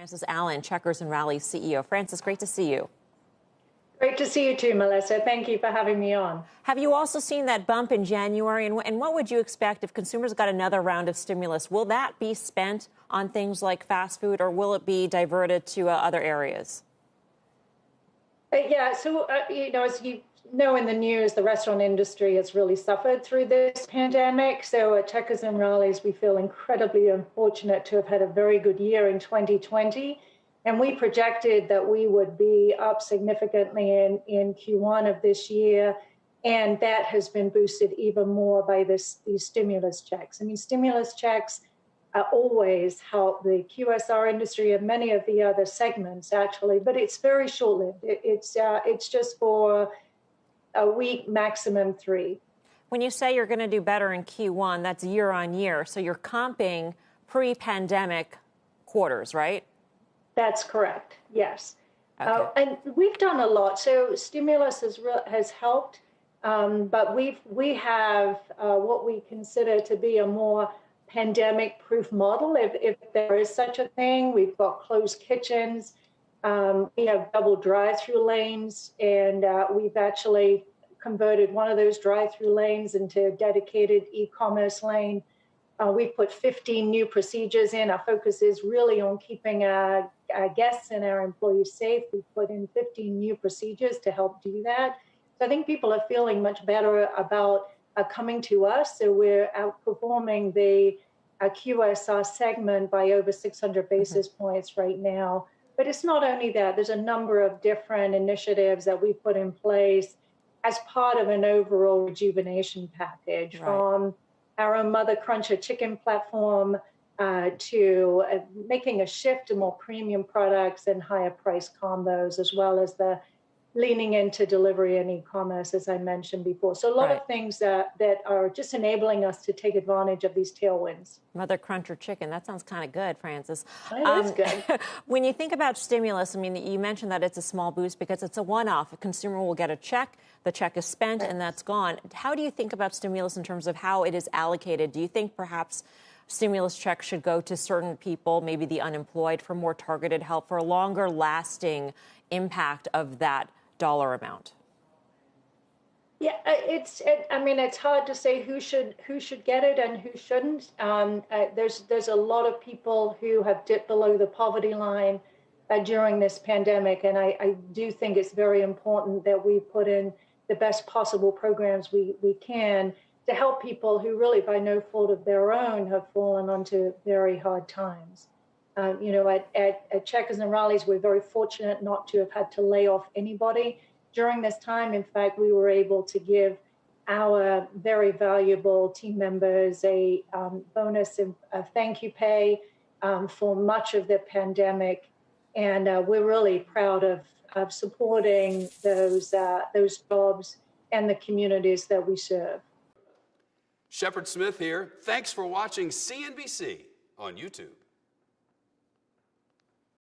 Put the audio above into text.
Frances Allen, Checkers and Rallies CEO. Frances, great to see you. Great to see you too, Melissa. Thank you for having me on. Have you also seen that bump in January? And what would you expect if consumers got another round of stimulus? Will that be spent on things like fast food, or will it be diverted to other areas? Yeah, so, as you know in the news, the restaurant industry has really suffered through this pandemic. So at Checkers and Rallies, we feel incredibly unfortunate to have had a very good year in 2020. And we projected that we would be up significantly in Q1 of this year. And that has been boosted even more by these stimulus checks. I mean, stimulus checks always help the QSR industry and many of the other segments, actually. But it's very short-lived. It's just for a week, maximum 3. When you say you're going to do better in Q1, that's year on year. So you're comping pre-pandemic quarters, right? That's correct. Yes. Okay. And we've done a lot. So stimulus has helped, but we have what we consider to be a more pandemic-proof model, if there is such a thing. We've got closed kitchens. We have double drive-through lanes, and we've actually converted one of those drive-through lanes into a dedicated e-commerce lane. We've put 15 new procedures in. Our focus is really on keeping our guests and our employees safe. We've put in 15 new procedures to help do that. So I think people are feeling much better about coming to us. So we're outperforming the QSR segment by over 600 basis points right now. But it's not only that. There's a number of different initiatives that we put in place as part of an overall rejuvenation package, from our own Mother Cruncher chicken platform to making a shift to more premium products and higher price combos, as well as the leaning into delivery and e-commerce, as I mentioned before. So a lot of things that are just enabling us to take advantage of these tailwinds. Mother Cruncher chicken. That sounds kind of good, Frances. It is good. When you think about stimulus, I mean, you mentioned that it's a small boost because it's a one-off. A consumer will get a check, the check is spent, and that's gone. How do you think about stimulus in terms of how it is allocated? Do you think perhaps stimulus checks should go to certain people, maybe the unemployed, for more targeted help, for a longer lasting impact of that dollar amount? Yeah, it's hard to say who should get it and who shouldn't. There's a lot of people who have dipped below the poverty line during this pandemic, and I do think it's very important that we put in the best possible programs we can to help people who really, by no fault of their own, have fallen onto very hard times. At Checkers and Rallies, we're very fortunate not to have had to lay off anybody during this time. In fact, we were able to give our very valuable team members a bonus and a thank you pay for much of the pandemic. And we're really proud of supporting those jobs and the communities that we serve. Shepard Smith here. Thanks for watching CNBC on YouTube.